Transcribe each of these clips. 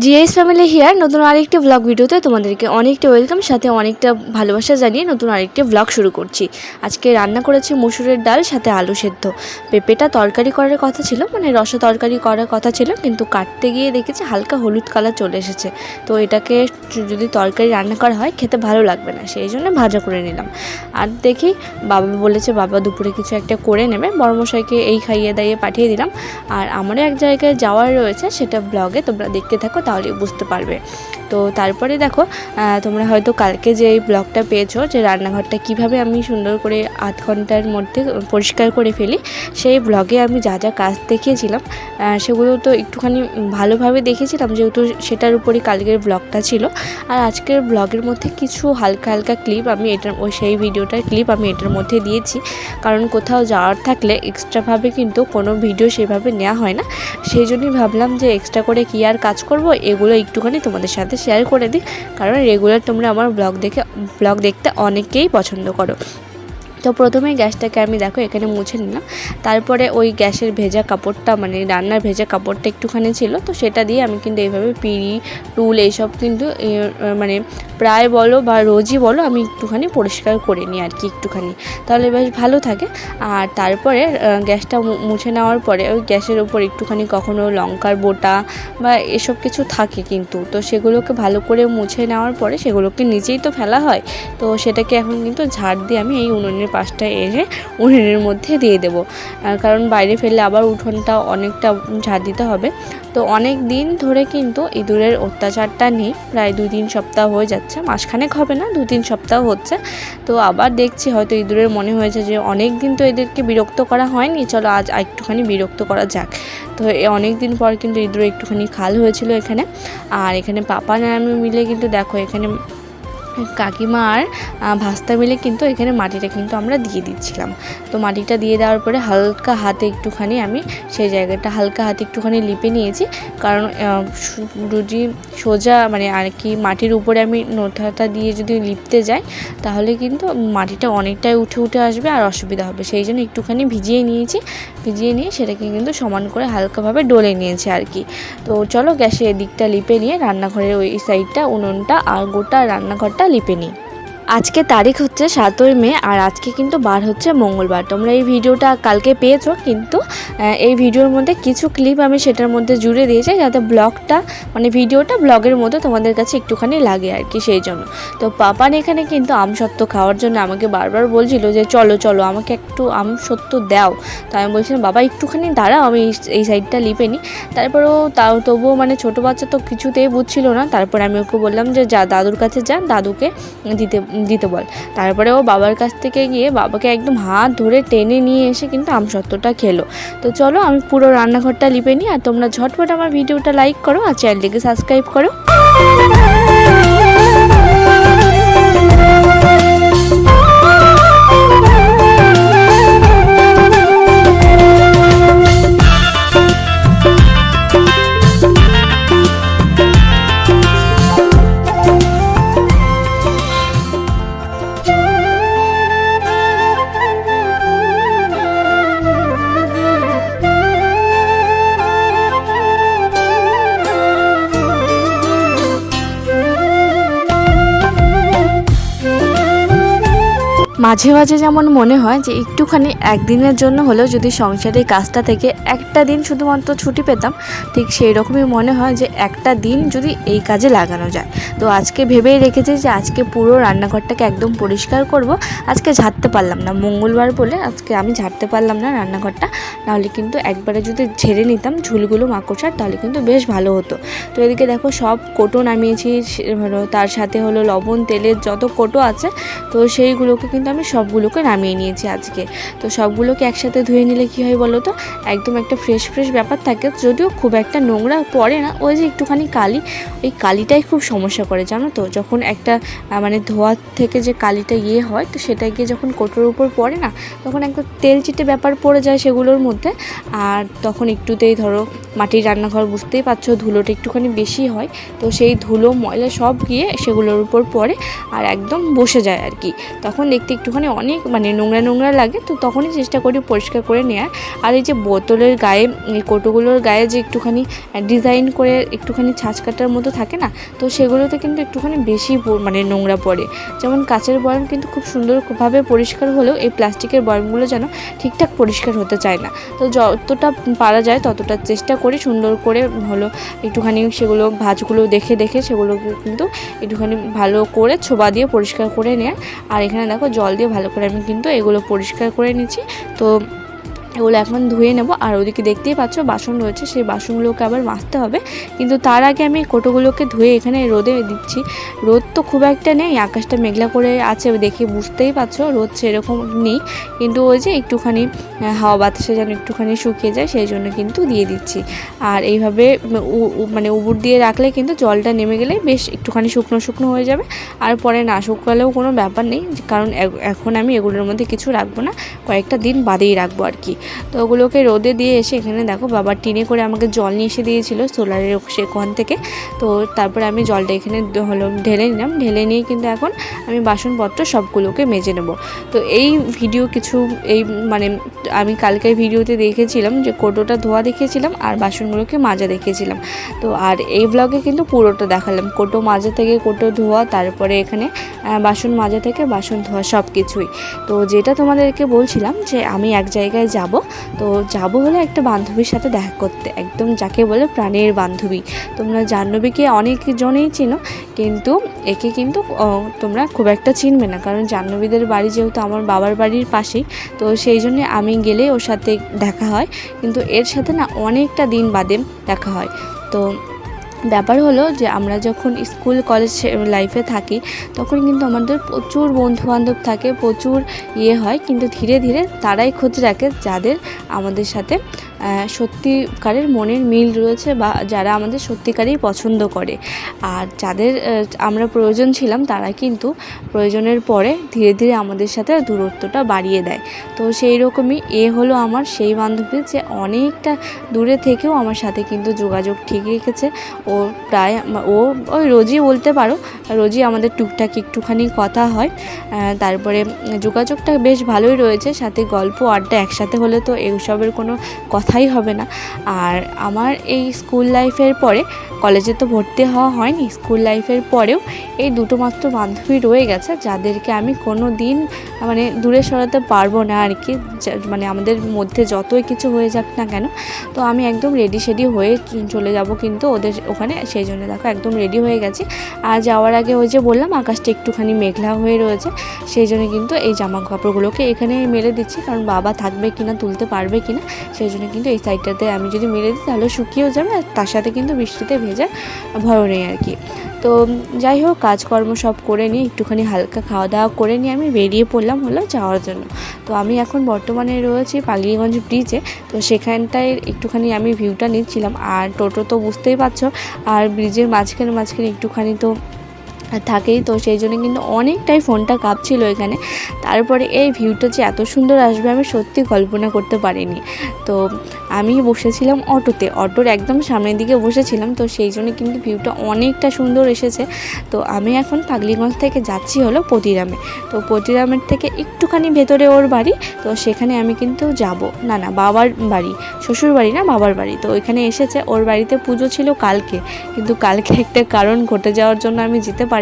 GS family here নতুন আরেকটি blog ভিডিওতে তোমাদেরকে অনেকটা ওয়েলকাম, সাথে অনেকটা ভালোবাসা জানিয়ে নতুন আরেকটি ব্লগ শুরু করছি। আজকে রান্না করেছি মসুরের ডাল সাথে আলু সেদ্ধ। পেঁপেটা তরকারি করার কথা ছিল, মানে রসা তরকারি করার কথা ছিল, কিন্তু কাটতে গিয়ে দেখেছি হালকা হলুদ কালার চলে এসেছে। তো এটাকে যদি তরকারি রান্না করা হয় খেতে ভালো লাগবে না, সেই জন্য ভাজা করে নিলাম। আর দেখি বাবা বলেছে বাবা দুপুরে কিছু একটা করে নেবে, বড়মশাইকে এই খাইয়ে দাইয়ে পাঠিয়ে দিলাম। আর আমারও এক জায়গায় যাওয়ার রয়েছে, সেটা ব্লগে তোমরা দেখতে থাকো, তাহলে বুঝতে পারবে। তো তারপরে দেখো, তোমরা হয়তো কালকে যে এই ব্লগটা পেয়েছো যে রান্নাঘরটা কিভাবে আমি সুন্দর করে আধ ঘন্টার মধ্যে পরিষ্কার করে ফেলি, সেই ব্লগে আমি যা যা কাজ দেখিয়েছিলাম সেগুলো তো একটুখানি ভালোভাবে দেখেছিলাম, যেহেতু সেটার উপরই কালকের ব্লগটা ছিল। আর আজকের ব্লগের মধ্যে কিছু হালকা হালকা ক্লিপ আমি সেই ভিডিওটার ক্লিপ আমি এটার মধ্যে দিয়েছি, কারণ কোথাও যাওয়ার থাকলে এক্সট্রাভাবে কিন্তু কোনো ভিডিও সেভাবে নেওয়া হয় না। সেই জন্যই ভাবলাম যে এক্সট্রা করে কী আর কাজ করব, এগুলো একটুখানি তোমাদের সাথে শেয়ার করে দিই, কারণ রেগুলার তোমরা আমার ব্লগ দেখতে অনেকেই পছন্দ করো। তো প্রথমে গ্যাসটাকে আমি দেখো এখানে মুছে নিলাম। তারপরে ওই গ্যাসের ভেজা কাপড়টা, মানে রান্নার ভেজা কাপড়টা একটুখানি ছিল, তো সেটা দিয়ে আমি কিন্তু এইভাবে পিঁড়ি টুল এইসব কিন্তু মানে প্রায় বলো বা রোজই বলো আমি একটুখানি পরিষ্কার করে নিই আর কি, একটুখানি, তাহলে বেশ ভালো থাকে। আর তারপরে গ্যাসটা মুছে নেওয়ার পরে ওই গ্যাসের উপর একটুখানি কখনো লঙ্কার বোটা বা এসব কিছু থাকে কিন্তু, তো সেগুলোকে ভালো করে মুছে নেওয়ার পরে সেগুলোকে নিচেই তো ফেলা হয়, তো সেটাকে এখন কিন্তু ঝাড় দিয়ে আমি এই উনুনের পাশটা এসে উনুনের মধ্যে দিয়ে দেবো, কারণ বাইরে ফেললে আবার উঠোনটা অনেকটা ঝাড় দিতে হবে। তো অনেক দিন ধরে কিন্তু ইঁদুরের অত্যাচারটা নেই, প্রায় 2-3 সপ্তাহ হয়ে যাচ্ছে, মাসখানেক হবে না, 2-3 সপ্তাহ হচ্ছে। তো আবার দেখছি হয়তো ইঁদুরের মনে হয়েছে যে অনেক দিন তো এদেরকে বিরক্ত করা হয়নি, চলো আজ একটুখানি বিরক্ত করা যাক। তো অনেক দিন পর কিন্তু ইঁদুরের একটুখানি খাল হয়েছিল এখানে। আর এখানে পাপা আর আমি মিলে কিন্তু দেখো এখানে কাকিমা আর ভাস্তা মিলে কিন্তু এখানে মাটিটা কিন্তু আমরা দিয়ে দিচ্ছিলাম। তো মাটিটা দিয়ে দেওয়ার পরে হালকা হাতে একটুখানি আমি সেই জায়গাটা হালকা হাতে একটুখানি লিপে নিয়েছি, কারণ যদি সোজা মানে আর কি মাটির উপরে আমি নোঠাটা দিয়ে যদি লিপতে যাই তাহলে কিন্তু মাটিটা অনেকটাই উঠে আসবে আর অসুবিধা হবে, সেই জন্য একটুখানি ভিজিয়ে নিয়ে সেটাকে কিন্তু সমান করে হালকাভাবে ডলে নিয়েছি আর কি। তো চলো গ্যাসে এদিকটা লিপে নিয়ে রান্নাঘরের ওই সাইডটা উনুনটা আর গোটা রান্নাঘরটা লিপে নিই। আজকে তারিখ হচ্ছে 7ই মে, আর আজকে কিন্তু বার হচ্ছে মঙ্গলবার। তোমরা এই ভিডিওটা কালকে পেয়েছো, কিন্তু এই ভিডিওর মধ্যে কিছু ক্লিপ আমি সেটার মধ্যে জুড়ে দিয়েছি, যাতে ব্লগটা মানে ভিডিওটা ব্লগের মধ্যে তোমাদের কাছে একটুখানি লাগে আর কি, সেই জন্য। তো পাপান এখানে কিন্তু আমসত্ত্ব খাওয়ার জন্য আমাকে বারবার বলছিল যে চলো আমাকে একটু আমসত্ত্ব দাও। তো আমি বলছিলাম বাবা একটুখানি দাঁড়াও, আমি এই সাইডটা লিপে নিই। তারপরেও তবুও মানে ছোটো বাচ্চা তো কিছুতেই বুঝছিল না। তারপরে আমি ওকে বললাম যে যা দাদুর কাছে যা, দাদুকে দিতে বল। তারপরে ও বাবার কাছ থেকে গিয়ে বাবাকে একদম হাত ধরে টেনে নিয়ে এসে কিন্তু আমসত্ত্বটা খেলো। তো চলো আমি পুরো রান্নাঘরটা লিপে নিই, আর তোমরা ঝটপট আমার ভিডিওটা লাইক করো আর চ্যানেলটিকে সাবস্ক্রাইব করো। মাঝে মাঝে যেমন মনে হয় যে একটুখানি একদিনের জন্য হলেও যদি সংসারের কাজটা থেকে একটা দিন শুধুমাত্র ছুটি পেতাম, ঠিক সেই রকমই মনে হয় যে একটা দিন যদি এই কাজে লাগানো যায়। তো আজকে ভেবেই রেখেছি যে আজকে পুরো রান্নাঘরটাকে একদম পরিষ্কার করব। আজকে ঝাড়তে পারলাম না, মঙ্গলবার বলে আজকে আমি ঝাড়তে পারলাম না রান্নাঘরটা, নাহলে কিন্তু একবারে যদি ঝেড়ে নিতাম ঝুলগুলো মাকড়সার, তাহলে কিন্তু বেশ ভালো হতো। তো এদিকে দেখো সব কোটো নামিয়েছি, তার সাথে হলো লবণ তেলের যত কোটো আছে, তো সেইগুলোকে কিন্তু আমি সবগুলোকে নামিয়ে নিয়েছি আজকে। তো সবগুলোকে একসাথে ধুয়ে নিলে কী হয় বলো তো, একদম একটা ফ্রেশ ব্যাপার থাকে, যদিও খুব একটা নোংরা পড়ে না, ওই যে একটুখানি ওই কালিটাই খুব সমস্যা করে জানো তো, যখন একটা মানে ধোয়া থেকে যে কালিটা হয়, তো সেটা গিয়ে যখন কোটোর উপর পড়ে না, তখন একটা তেল চিটে ব্যাপার পড়ে যায় সেগুলোর মধ্যে। আর তখন একটুতেই ধরো মাটির রান্নাঘর বুঝতেই পারছো, ধুলোটা একটুখানি বেশি হয়, তো সেই ধুলো ময়লা সব গিয়ে সেগুলোর উপর পড়ে আর একদম বসে যায় আর কি, তখন দেখতে একটুখানি অনেক মানে নোংরা নোংরা লাগে, তো তখনই চেষ্টা করি পরিষ্কার করে নেওয়ার। আর এই যে বোতলের গায়ে, এই কৌটোগুলোর গায়ে যে একটুখানি ডিজাইন করে একটুখানি ছাঁচ কাটার মতো থাকে না, তো সেগুলোতে কিন্তু একটুখানি বেশি মানে নোংরা পড়ে। যেমন কাচের বয়াম কিন্তু খুব সুন্দরভাবে পরিষ্কার হলেও এই প্লাস্টিকের বয়ামগুলো যেন ঠিকঠাক পরিষ্কার হতে চায় না। তো যতটা পারা যায় ততটা চেষ্টা করি সুন্দর করে হলো একটুখানি সেগুলো ভাঁজগুলো দেখে দেখে সেগুলো কিন্তু একটুখানি ভালো করে ছোবা দিয়ে পরিষ্কার করে নেয়। আর এখানে দেখো জল দিয়ে ভালো করে আমি কিন্তু এগুলো পরিষ্কার করে নিচ্ছি। তো এগুলো এখন ধুয়ে নেব। আর ওদিকে দেখতেই পাচ্ছ বাসন রয়েছে, সেই বাসনগুলোকে আবার মাজতে হবে। কিন্তু তার আগে আমি কোটোগুলোকে ধুয়ে এখানে রোদে দিচ্ছি। রোদ তো খুব একটা নেই, আকাশটা মেঘলা করে আছে দেখে বুঝতেই পারছো রোদ সেরকম নেই, কিন্তু ওই যে একটুখানি হাওয়া বাতাসে যেন একটুখানি শুকিয়ে যায় সেই জন্য কিন্তু দিয়ে দিচ্ছি। আর এইভাবে মানে উবুর দিয়ে রাখলে কিন্তু জলটা নেমে গেলে বেশ একটুখানি শুকনো শুকনো হয়ে যাবে। আর পরে না শুকালেও কোনো ব্যাপার নেই, কারণ এখন আমি এগুলোর মধ্যে কিছু রাখবো না, কয়েকটা দিন বাদেই রাখবো আর কি। তো ওগুলোকে রোদে দিয়ে এসে এখানে দেখো বাবা টিনে করে আমাকে জল নিয়ে এসে দিয়েছিল সোলারের সেখান থেকে। তো তারপরে আমি জলটা এখানে হলো ঢেলে নিলাম, ঢেলে নিয়ে কিন্তু এখন আমি বাসনপত্র সবগুলোকে মেজে নেব। তো এই ভিডিও কিছু এই মানে আমি কালকের ভিডিওতে দেখেছিলাম যে কোটোটা ধোয়া দেখিয়েছিলাম আর বাসনগুলোকে মাজা দেখিয়েছিলাম। তো আর এই ব্লগে কিন্তু পুরোটা দেখালাম, কোটো মাজা থেকে কোটো ধোয়া, তারপরে এখানে বাসন মাজা থেকে বাসন ধোয়া সব কিছুই। তো যেটা তোমাদেরকে বলছিলাম যে আমি এক জায়গায় যাব, তো যাব হলে একটা বান্ধবীর সাথে দেখা করতে, একদম যাকে বলে প্রাণের বান্ধবী। তোমরা জাহ্নবীকে অনেকজনেই চিনো, কিন্তু একে কিন্তু তোমরা খুব একটা চিনবে না, কারণ জাহ্নবীদের বাড়ি যেহেতু আমার বাবার বাড়ির পাশেই, তো সেই জন্যে আমি গেলে ওর সাথে দেখা হয়, কিন্তু এর সাথে না অনেকটা দিন বাদে দেখা হয়। তো ব্যাপার হলো যে আমরা যখন স্কুল কলেজ লাইফে থাকি তখন কিন্তু আমাদের প্রচুর বন্ধুবান্ধব থাকে, প্রচুর হয়, কিন্তু ধীরে ধীরে তারাই খোঁজ রাখে যাদের আমাদের সাথে সত্যিকারের মনের মিল রয়েছে, বা যারা আমাদের সত্যিকারেই পছন্দ করে। আর যাদের আমরা প্রয়োজন ছিলাম তারা কিন্তু প্রয়োজনের পরে ধীরে ধীরে আমাদের সাথে দূরত্বটা বাড়িয়ে দেয়। তো সেই রকমই হলো আমার সেই বান্ধবী, যে অনেকটা দূরে থেকেও আমার সাথে কিন্তু যোগাযোগ ঠিক রেখেছে। ও প্রায় ওই রোজই বলতে পারো, রোজই আমাদের টুকটাক একটুখানি কথা হয়, তারপরে যোগাযোগটা বেশ ভালোই রয়েছে, সাথে গল্প আড্ডা একসাথে হলে তো এইসবের কোনো কথাই হবে না। আর আমার এই স্কুল লাইফের পরে, কলেজে তো ভর্তি হওয়া হয়নি, স্কুল লাইফের পরেও এই দুটো মাত্র বান্ধবী রয়ে গেছে যাদেরকে আমি কোনো দিন মানে দূরে সরাতে পারবো না আর কি। মানে আমাদের মধ্যে যতই কিছু হয়ে যাক না কেন, তো আমি একদম রেডি সেডি হয়ে চলে যাব কিন্তু ওদের ওখানে, সেই জন্য দেখো একদম রেডি হয়ে গেছি। আর যাওয়ার আগে ওই যে বললাম আকাশটা একটুখানি মেঘলা হয়ে রয়েছে, সেই জন্য কিন্তু এই জামা কাপড়গুলোকে এখানে মেলে দিচ্ছি, কারণ বাবা থাকবে কিনা তুলতে পারবে কিনা, সেই জন্য কিন্তু এই সাইডটাতে আমি যদি মেলে দিই তাহলে শুকিয়েও যাবে, আর তার সাথে কিন্তু বৃষ্টিতে ভেজার ভয় নেই আর কি। তো যাই হোক কাজকর্ম সব করে নিয়ে একটুখানি হালকা খাওয়া দাওয়া করে নিয়ে আমি বেরিয়ে পড়লাম হলো যাওয়ার জন্য। তো আমি এখন বর্তমানে রয়েছি পাগলিগঞ্জ ব্রিজে, তো সেখানটায় একটুখানি আমি ভিউটা নিচ্ছিলাম। আর টোটো তো বুঝতেই পারছো, আর ব্রিজের মাঝখানে মাঝখানে একটুখানি তো থাকেই, তো সেই জন্য কিন্তু অনেকটাই ফোনটা কাঁপছিল এখানে। তারপরে এই ভিউটা যে এত সুন্দর আসবে আমি সত্যি কল্পনা করতে পারিনি। তো আমি বসেছিলাম অটোতে, অটোর একদম সামনের দিকে বসেছিলাম, তো সেই জন্য কিন্তু ভিউটা অনেকটা সুন্দর এসেছে। তো আমি এখন পাগলিগঞ্জ থেকে যাচ্ছি হলো পতিরামে। তো পতিরামের থেকে একটুখানি ভেতরে ওর বাড়ি, তো সেখানে আমি কিন্তু যাব না, বাবার বাড়ি, শ্বশুর বাড়ি না বাবার বাড়ি। তো ওইখানে এসেছে, ওর বাড়িতে পুজো ছিল কালকে, কিন্তু কালকে একটা কারণ ঘটে যাওয়ার জন্য আমি যেতে পারিনি।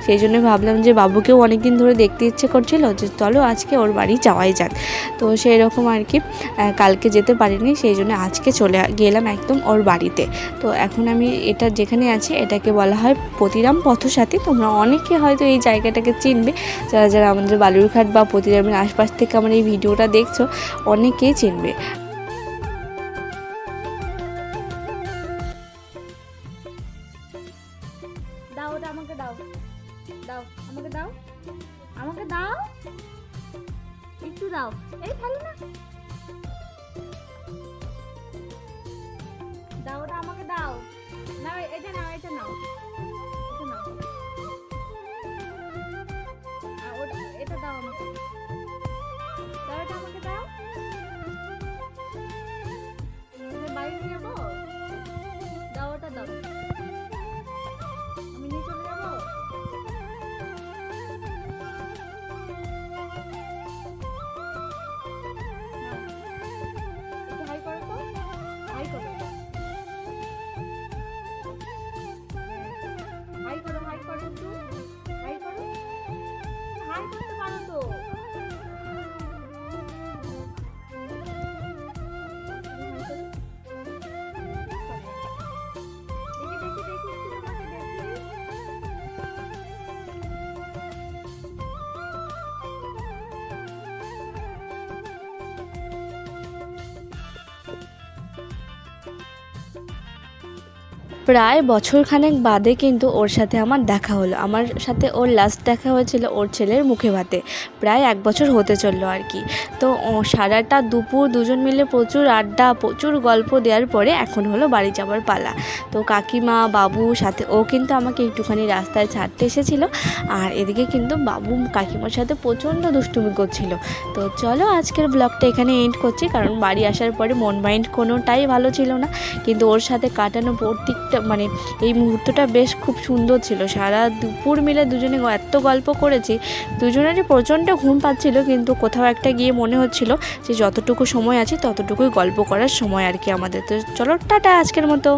সেই জন্য ভাবলাম যে বাবুকেও অনেক দিন ধরে দেখতে ইচ্ছে করছিল, যে চলো আজকে ওর বাড়ি যাওয়াই যাক। তো সেই রকম আর কি কালকে যেতে পারিনি, সেই জন্য আজকে চলে গেলাম একদম ওর বাড়িতে। তো এখন আমি এটা যেখানে আছি এটাকে বলা হয় পতিরাম পথসাথী। তোমরা অনেকে হয়তো এই জায়গাটাকে চিনবে, যারা যারা আমাদের বালুরঘাট বা পতিরামের আশপাশ থেকে আমার এই ভিডিওটা দেখছো অনেকেই চিনবে। দাও ওটা আমাকে দাও, দাও আমাকে দাও, আমাকে দাও, একটু দাও, এই ফেলো না, দাও ওটা আমাকে দাও, নাও এটা নাও, এটা নাও, এটা নাও, ওটা এটা দাও আমাকে, দাও এটা আমাকে দাও, বাড়ি নিয়ে যাবো, দাও ওটা দাও, আমি নিয়ে চলে যাবো। প্রায় বছরখানেক বাদে কিন্তু ওর সাথে আমার দেখা হলো। আমার সাথে ওর লাস্ট দেখা হয়েছিল ওর ছেলের মুখে ভাতে, প্রায় 1 বছর হতে চললো আর কি। তো সারাটা দুপুর দুজন মিলে প্রচুর আড্ডা, প্রচুর গল্প দেওয়ার পরে এখন হলো বাড়ি যাবার পালা। তো কাকিমা, বাবু সাথে ও কিন্তু আমাকে একটুখানি রাস্তায় ছাড়তে এসেছিলো, আর এদিকে কিন্তু বাবু কাকিমার সাথে প্রচণ্ড দুষ্টুমি করছিল। তো চলো আজকের ব্লগটা এখানে এন্ড করছি, কারণ বাড়ি আসার পরে মন মাইন্ড কোনোটাই ভালো ছিল না, কিন্তু ওর সাথে কাটানো প্রত্যেকটা মানে এই মুহূর্তটা বেশ খুব সুন্দর ছিল। সারা দুপুর মিলে দুজনে এত গল্প করেছি, দুজনেরই প্রচণ্ড ঘুম পাচ্ছিল, কিন্তু কোথাও একটা গিয়ে মনে হচ্ছিল যে যতটুকু সময় আছে ততটুকুই গল্প করার সময় আর কি আমাদের। তো চলো টাটা আজকের মতো।